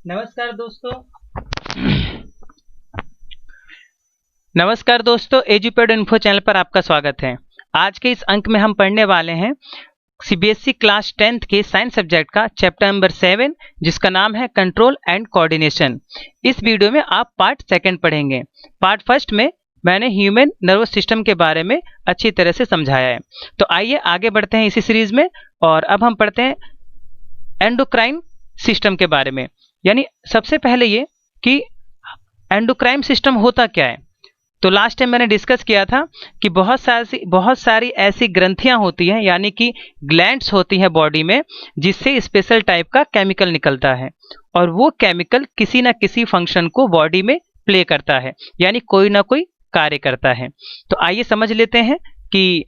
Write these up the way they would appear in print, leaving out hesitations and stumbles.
नमस्कार दोस्तों, एजुपेड info channel पर आपका स्वागत है। आज के इस अंक में हम पढ़ने वाले हैं सीबीएसई क्लास 10th के साइंस सब्जेक्ट का चैप्टर नंबर 7, जिसका नाम है कंट्रोल एंड कोऑर्डिनेशन। इस वीडियो में आप पार्ट 2 पढ़ेंगे। पार्ट 1 में मैंने ह्यूमन नर्वस सिस्टम के बारे में अच्छी तरह से समझाया है। तो आइए आगे बढ़ते हैं इसी सीरीज में, और अब हम पढ़ते हैं एंडोक्राइन सिस्टम के बारे में। यानी सबसे पहले ये कि एंडोक्राइन सिस्टम होता क्या है। तो लास्ट टाइम मैंने डिस्कस किया था कि बहुत सारी ऐसी ग्रंथियां होती हैं, यानी कि ग्लैंड्स होती हैं बॉडी में, जिससे स्पेशल टाइप का केमिकल निकलता है, और वो केमिकल किसी ना किसी फंक्शन को बॉडी में प्ले करता है, यानी कोई ना कोई कार्य करता है। तो आइए समझ लेते हैं कि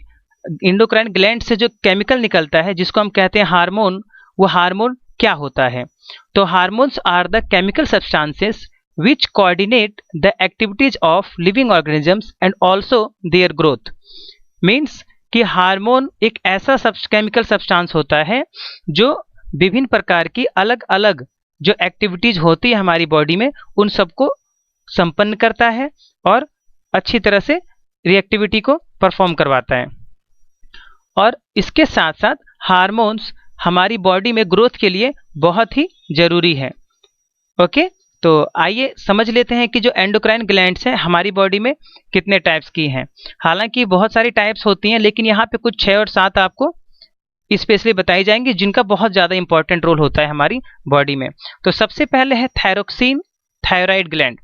एंडोक्राइन ग्लैंड से जो केमिकल निकलता है, जिसको हम कहते हैं हार्मोन, वो हार्मोन क्या होता है। तो hormones are the chemical substances which coordinate the activities of living organisms and also their growth। Means कि हार्मोन एक ऐसा केमिकल सब्सटेंस होता है जो विभिन्न प्रकार की अलग अलग जो एक्टिविटीज होती है हमारी बॉडी में, उन सबको संपन्न करता है और अच्छी तरह से रिएक्टिविटी को परफॉर्म करवाता है। और इसके साथ साथ हार्मोन्स हमारी बॉडी में ग्रोथ के लिए बहुत ही जरूरी है। ओके, तो आइए समझ लेते हैं कि जो एंडोक्राइन ग्लैंड्स हैं हमारी बॉडी में कितने टाइप्स की हैं। हालांकि बहुत सारी टाइप्स होती हैं, लेकिन यहाँ पे कुछ 6 और 7 आपको स्पेशली बताई जाएंगी, जिनका बहुत ज़्यादा इंपॉर्टेंट रोल होता है हमारी बॉडी में। तो सबसे पहले है थायरोक्सिन थायराइड ग्लैंड।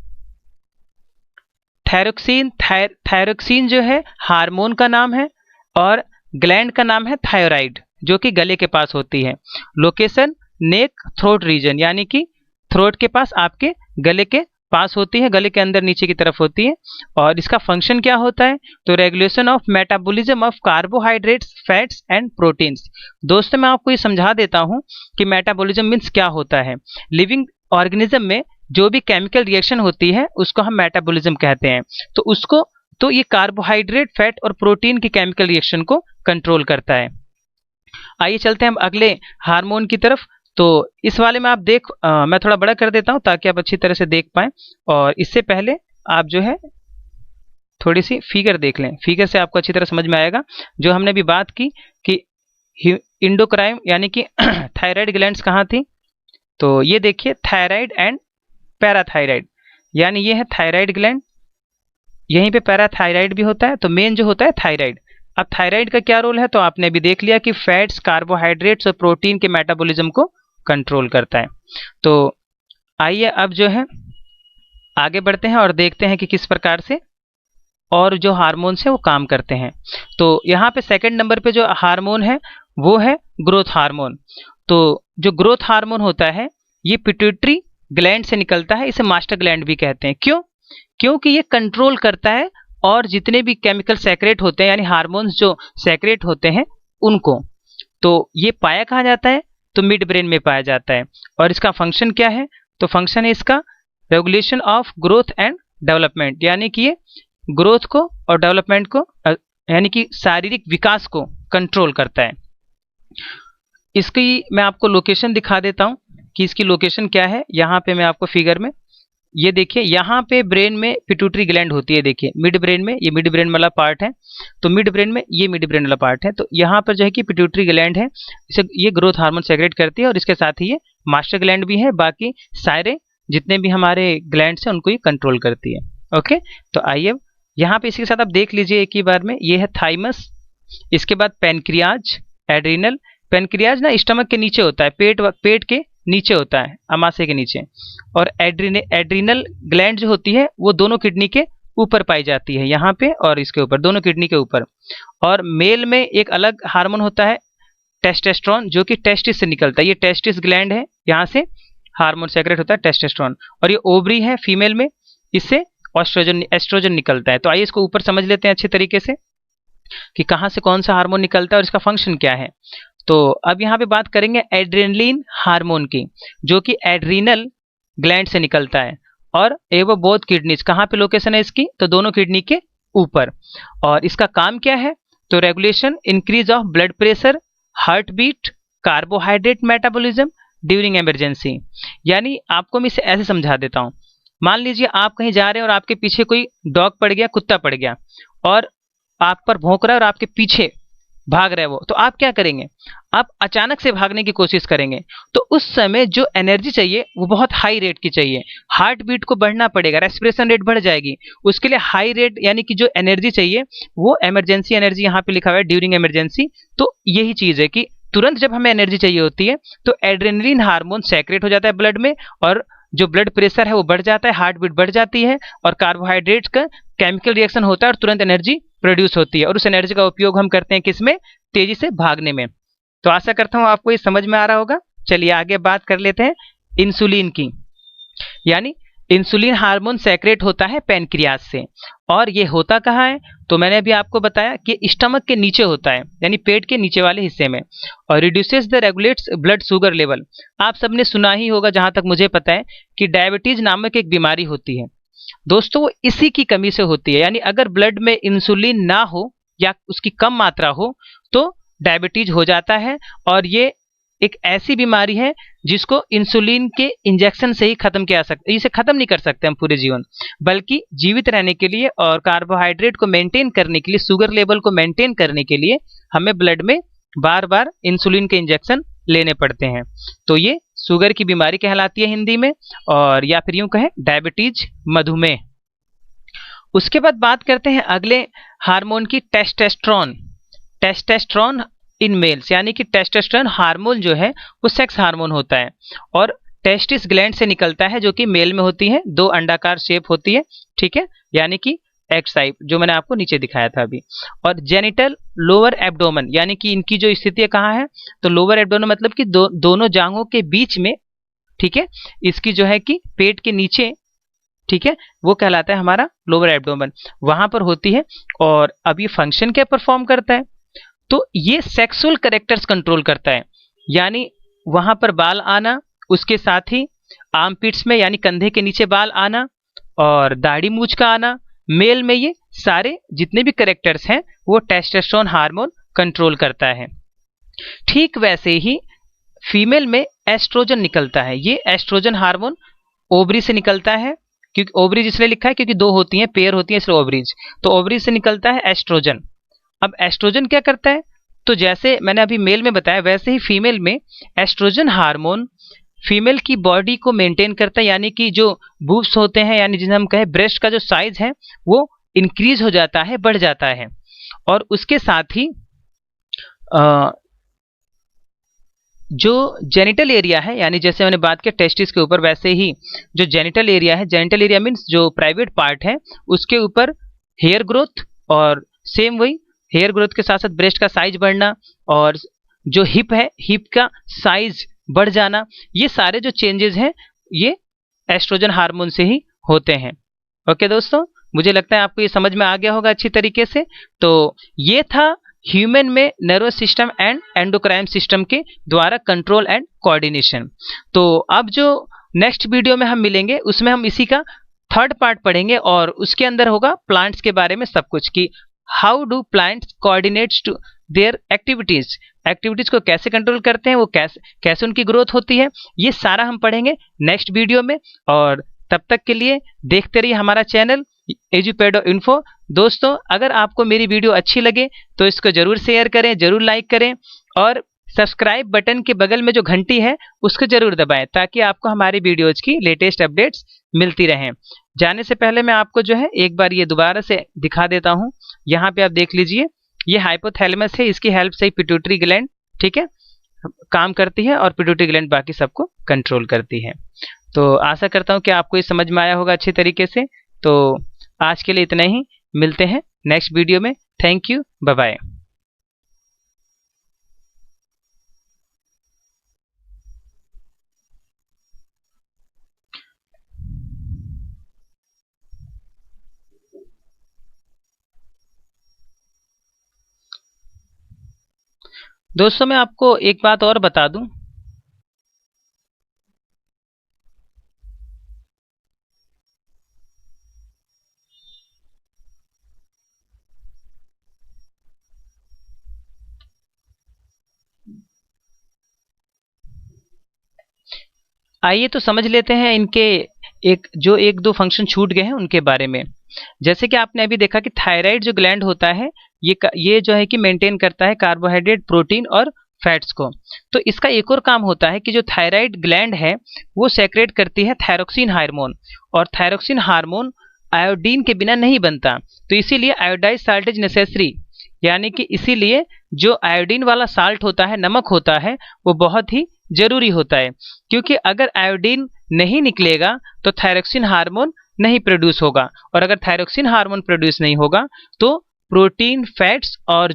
थायरोक्सिन जो है हार्मोन का नाम है, और ग्लैंड का नाम है थायराइड, जो कि गले के पास होती है। लोकेशन नेक थ्रोट रीजन, यानी कि थ्रोट के पास, आपके गले के पास होती है, गले के अंदर नीचे की तरफ होती है। और इसका फंक्शन क्या होता है, तो regulation of metabolism of carbohydrates, fats and proteins. दोस्तों मैं आपको ये समझा देता हूँ कि मेटाबॉलिज्म मीन्स क्या होता है। लिविंग ऑर्गेनिज्म में जो भी केमिकल रिएक्शन होती है उसको हम मेटाबॉलिज्म कहते हैं। तो ये कार्बोहाइड्रेट, फैट और प्रोटीन की केमिकल रिएक्शन को कंट्रोल करता है। आइए चलते हैं हम अगले हार्मोन की तरफ। तो इस वाले में आप मैं थोड़ा बड़ा कर देता हूं ताकि आप अच्छी तरह से देख पाएं। और इससे पहले आप जो है थोड़ी सी फिगर देख लें, फिगर से आपको अच्छी तरह समझ में आएगा। जो हमने भी बात की कि एंडोक्राइन यानी कि थायराइड ग्लैंड्स कहाँ थी, तो ये देखिए थायराइड एंड पैराथायराइड, यानी ये है थायराइड ग्लैंड, यहीं पे पैराथायराइड भी होता है। तो मेन जो होता है थायराइड। अब थायराइड का क्या रोल है, तो आपने भी देख लिया कि फैट्स, कार्बोहाइड्रेट्स और प्रोटीन के मेटाबॉलिज्म को कंट्रोल करता है। तो आइए अब जो है आगे बढ़ते हैं और देखते हैं कि किस प्रकार से और जो हार्मोन्स है वो काम करते हैं। तो यहाँ पे 2nd नंबर पे जो हार्मोन है वो है ग्रोथ हार्मोन। तो जो ग्रोथ हार्मोन होता है ये पिट्यूटरी ग्लैंड से निकलता है, इसे मास्टर ग्लैंड भी कहते हैं। क्योंकि ये कंट्रोल करता है और जितने भी केमिकल सेक्रेट होते हैं, यानी हार्मोन्स जो सेक्रेट होते हैं उनको। तो ये पाया कहाँ जाता है, तो मिड ब्रेन में पाया जाता है। और इसका फंक्शन क्या है, तो फंक्शन है इसका regulation of growth and development, यानी कि ये ग्रोथ को और डेवलपमेंट को, यानी कि शारीरिक विकास को कंट्रोल करता है। इसकी मैं आपको लोकेशन दिखा देता हूँ कि इसकी लोकेशन क्या है। यहाँ पे मैं आपको फिगर में ये देखिए, यहाँ पे ब्रेन में पिट्यूटरी ग्लैंड होती है। देखिए मिड ब्रेन में, ये मिड ब्रेन वाला पार्ट है, तो मिड ब्रेन में ये मिड ब्रेन वाला पार्ट है। तो यहाँ पर जो है कि पिट्यूटरी ग्लैंड है, इसे ये ग्रोथ हार्मोन सेक्रेट करती है, और इसके साथ ही ये मास्टर ग्लैंड भी है। बाकी सारे जितने भी हमारे ग्लैंड्स हैं उनको ये कंट्रोल करती है। ओके, तो आइए यहाँ पे इसके साथ आप देख लीजिए एक ही बार में। ये है थाइमस, इसके बाद पेनक्रियाज, एड्रिनल। पेनक्रियाज ना स्टमक के नीचे होता है, पेट के नीचे होता है, अमाशय के नीचे। और एड्रिनल ग्लैंड जो होती है वो दोनों किडनी के ऊपर पाई जाती है, यहाँ पे और इसके ऊपर, दोनों किडनी के ऊपर। और मेल में एक अलग हार्मोन होता है टेस्टोस्टेरोन, जो कि टेस्टिस से निकलता है। ये टेस्टिस ग्लैंड है, यहाँ से हार्मोन सेक्रेट होता है टेस्टोस्टेरोन। और ये ओवरी है फीमेल में, इससे एस्ट्रोजन निकलता है। तो आइए इसको ऊपर समझ लेते हैं अच्छे तरीके से कि कहाँ से कौन सा हार्मोन निकलता है और इसका फंक्शन क्या है। तो अब यहाँ पे बात करेंगे एड्रेनलिन हार्मोन की, जो कि एड्रिनल ग्लैंड से निकलता है। और एवं बोथ किडनीज, कहाँ पे लोकेशन है इसकी, तो दोनों किडनी के ऊपर। और इसका काम क्या है, तो regulation, increase of blood pressure, heart beat, carbohydrate metabolism, during emergency. यानी आपको मैं इसे ऐसे समझा देता हूँ। मान लीजिए आप कहीं जा रहे हैं और आपके पीछे कोई डॉग पड़ गया, कुत्ता पड़ गया और आप पर भौंक रहा है और आपके पीछे भाग रहा है वो, तो आप क्या करेंगे? आप अचानक से भागने की कोशिश करेंगे। तो उस समय जो एनर्जी चाहिए वो बहुत हाई रेट की चाहिए, हार्ट बीट को बढ़ना पड़ेगा, रेस्पिरेशन रेट बढ़ जाएगी। उसके लिए हाई रेट यानी कि जो एनर्जी चाहिए वो इमरजेंसी एनर्जी, यहाँ पे लिखा हुआ है ड्यूरिंग इमरजेंसी। तो यही चीज है कि तुरंत जब हमें एनर्जी चाहिए होती है तो एड्रेनलिन हार्मोन सेक्रेट हो जाता है ब्लड में, और जो ब्लड प्रेशर है वो बढ़ जाता है, हार्ट बीट बढ़ जाती है, और कार्बोहाइड्रेट का केमिकल रिएक्शन होता है और तुरंत एनर्जी प्रोड्यूस होती है, और उस एनर्जी का उपयोग हम करते हैं किसमें? तेजी से भागने में। तो आशा करता हूं आपको ये समझ में आ रहा होगा। चलिए आगे बात कर लेते हैं इंसुलिन की। यानी इंसुलिन हार्मोन सेक्रेट होता है पैनक्रियाज से, और ये होता कहाँ है? तो मैंने अभी आपको बताया कि स्टमक के नीचे होता है, यानी पेट के नीचे वाले हिस्से में, और reduces the regulates blood sugar level. आप सबने सुना ही होगा, जहां तक मुझे पता है, कि डायबिटीज नामक एक बीमारी होती है दोस्तों, वो इसी की कमी से होती है। यानी अगर ब्लड में इंसुलिन ना हो या उसकी कम मात्रा हो तो डायबिटीज हो जाता है, और ये एक ऐसी बीमारी है जिसको इंसुलिन के इंजेक्शन से ही खत्म किया सकते, इसे खत्म नहीं कर सकते हम पूरे जीवन, बल्कि जीवित रहने के लिए और कार्बोहाइड्रेट को मेंटेन करने के लिए, शुगर लेवल को मेंटेन करने के लिए हमें ब्लड में बार बार इंसुलिन के इंजेक्शन लेने पड़ते हैं। तो ये शुगर की बीमारी कहलाती है हिंदी में, और या फिर यूं कहें डायबिटीज, मधुमेह। उसके बाद बात करते हैं अगले हार्मोन की, टेस्टोस्टेरोन। टेस्टोस्टेरोन इन मेल्स, यानी कि टेस्टोस्टेरोन हार्मोन जो है वो सेक्स हार्मोन होता है, और टेस्टिस ग्लैंड से निकलता है, जो कि मेल में होती है, दो अंडाकार शेप होती है, ठीक है, यानी कि एक्स टाइप, जो मैंने आपको नीचे दिखाया था अभी। और जेनिटल लोअर एब्डोमेन, यानी कि इनकी जो स्थिति कहाँ है? तो लोअर एब्डोमेन मतलब कि दोनों जांघों के बीच में, ठीक है, इसकी जो है कि पेट के नीचे, ठीक है, वो कहलाता है हमारा लोअर एब्डोमेन, वहां पर होती है। और अब ये फंक्शन क्या परफॉर्म करता है? तो ये सेक्सुअल करेक्टर्स कंट्रोल करता है, यानी वहां पर बाल आना, उसके साथ ही आर्मपिट्स में यानी कंधे के नीचे बाल आना, और दाढ़ी मूछ का आना, मेल में ये सारे जितने भी करेक्टर्स हैं वो टेस्टोस्टेरोन हार्मोन कंट्रोल करता है। ठीक वैसे ही फीमेल में एस्ट्रोजन निकलता है। ये एस्ट्रोजन हार्मोन ओवरी से निकलता है, क्योंकि ओवरीज इसलिए लिखा है क्योंकि दो होती हैं, पेयर होती है, इसलिए ओवरीज। तो ओवरीज से निकलता है एस्ट्रोजन। अब एस्ट्रोजन क्या करता है? तो जैसे मैंने अभी मेल में बताया, वैसे ही फीमेल में एस्ट्रोजन हार्मोन फीमेल की बॉडी को मेंटेन करता है, यानी कि जो बूब्स होते हैं, यानी जिन्हें हम कहें ब्रेस्ट का जो साइज है वो इंक्रीज हो जाता है, बढ़ जाता है। और उसके साथ ही जो जेनिटल एरिया है, यानी जैसे मैंने बात किया टेस्टिस के ऊपर, वैसे ही जो जेनिटल एरिया है, जेनिटल एरिया मीन्स जो प्राइवेट पार्ट है, उसके ऊपर हेयर ग्रोथ, और सेम वही हेयर ग्रोथ के साथ साथ ब्रेस्ट का साइज बढ़ना, और जो हिप है, हिप का साइज बढ़ जाना, ये सारे जो चेंजेस हैं ये एस्ट्रोजन हार्मोन से ही होते हैं। ओके दोस्तों, मुझे लगता है आपको ये समझ में आ गया होगा अच्छी तरीके से। तो ये था ह्यूमन में nervous system and endocrine system के द्वारा कंट्रोल एंड कोऑर्डिनेशन। तो अब जो नेक्स्ट वीडियो में हम मिलेंगे उसमें हम इसी का थर्ड पार्ट पढ़ेंगे, और उसके अंदर होगा प्लांट्स के बारे में सब कुछ, कि how do plants coordinates to their activities, activities को कैसे कंट्रोल करते हैं, वो कैसे कैसे उनकी ग्रोथ होती है, ये सारा हम पढ़ेंगे नेक्स्ट वीडियो में। और तब तक के लिए देखते रहिए हमारा चैनल एजुपेडो इन्फो। दोस्तों, अगर आपको मेरी वीडियो अच्छी लगे तो इसको जरूर शेयर करें, जरूर लाइक करें, और सब्सक्राइब बटन के बगल में जो घंटी है उसको जरूर दबाएं, ताकि आपको हमारी वीडियोज की लेटेस्ट अपडेट्स मिलती रहें। जाने से पहले मैं आपको जो है एक बार ये दोबारा से दिखा देता हूँ। यहाँ पे आप देख लीजिए, ये हाइपोथैलेमस है, इसकी हेल्प से पिट्यूटरी ग्लैंड, ठीक है, काम करती है, और पिट्यूटरी ग्लैंड बाकी सबको कंट्रोल करती है। तो आशा करता हूँ कि आपको ये समझ में आया होगा अच्छी तरीके से। तो आज के लिए इतना ही, मिलते हैं नेक्स्ट वीडियो में। Thank you, bye bye. दोस्तों, मैं आपको एक बात और बता दूं, आइए तो समझ लेते हैं इनके एक दो फंक्शन छूट गए हैं उनके बारे में। जैसे कि आपने अभी देखा कि थायराइड जो ग्लैंड होता है ये जो है कि मेंटेन करता है कार्बोहाइड्रेट, प्रोटीन और फैट्स को। तो इसका एक और काम होता है कि जो थायराइड ग्लैंड है वो सेक्रेट करती है थायरोक्सिन हार्मोन, और थायरोक्सिन हार्मोन आयोडीन के बिना नहीं बनता। तो इसीलिए आयोडाइज साल्ट इज नेसेसरी, यानी कि इसीलिए जो आयोडीन वाला साल्ट होता है, नमक होता है, वो बहुत ही जरूरी होता है। क्योंकि अगर आयोडीन नहीं निकलेगा तो थायरोक्सिन हार्मोन नहीं प्रोड्यूस होगा, और अगर थायरोक्सिन हार्मोन प्रोड्यूस नहीं होगा तो प्रोटीन फैट्स और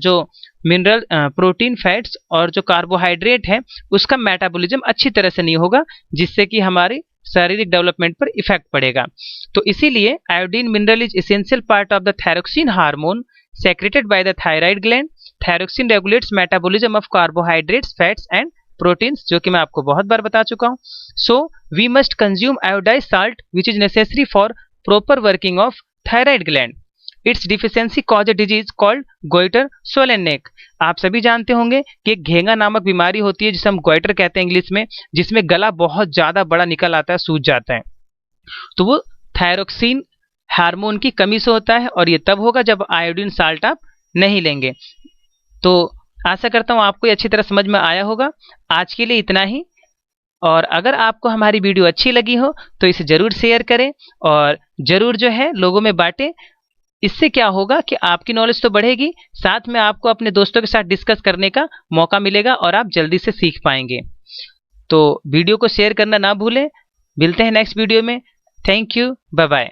जो कार्बोहाइड्रेट है उसका मेटाबॉलिज्म अच्छी तरह से नहीं होगा, जिससे कि हमारी शारीरिक डेवलपमेंट पर इफेक्ट पड़ेगा। तो इसीलिए iodine mineral is essential part of the thyroxine hormone secreted by the thyroid gland. Thyroxine regulates metabolism of carbohydrates, fats and proteins, जो कि मैं आपको बहुत बार बता चुका हूँ। So we must consume iodized salt which is necessary for proper working of thyroid gland. Its deficiency cause a disease called goiter swollen neck. आप सभी जानते होंगे कि एक घेंगा नामक बीमारी होती है जिसे हम गोइटर कहते हैं इंग्लिश में, जिसमें गला बहुत ज्यादा बड़ा निकल आता है, सूज जाता है। तो वो थायरोक्सिन हार्मोन की कमी से होता है, और ये तब होगा जब आयोडीन साल्ट आप नहीं लेंगे। तो आशा करता हूँ आपको अच्छी तरह समझ में आया होगा। आज के लिए इतना ही, और अगर आपको हमारी वीडियो अच्छी लगी हो तो इसे जरूर शेयर करें और जरूर जो है लोगों में बांटें। इससे क्या होगा कि आपकी नॉलेज तो बढ़ेगी, साथ में आपको अपने दोस्तों के साथ डिस्कस करने का मौका मिलेगा और आप जल्दी से सीख पाएंगे। तो वीडियो को शेयर करना ना भूलें। मिलते हैं नेक्स्ट वीडियो में। Thank you, bye bye.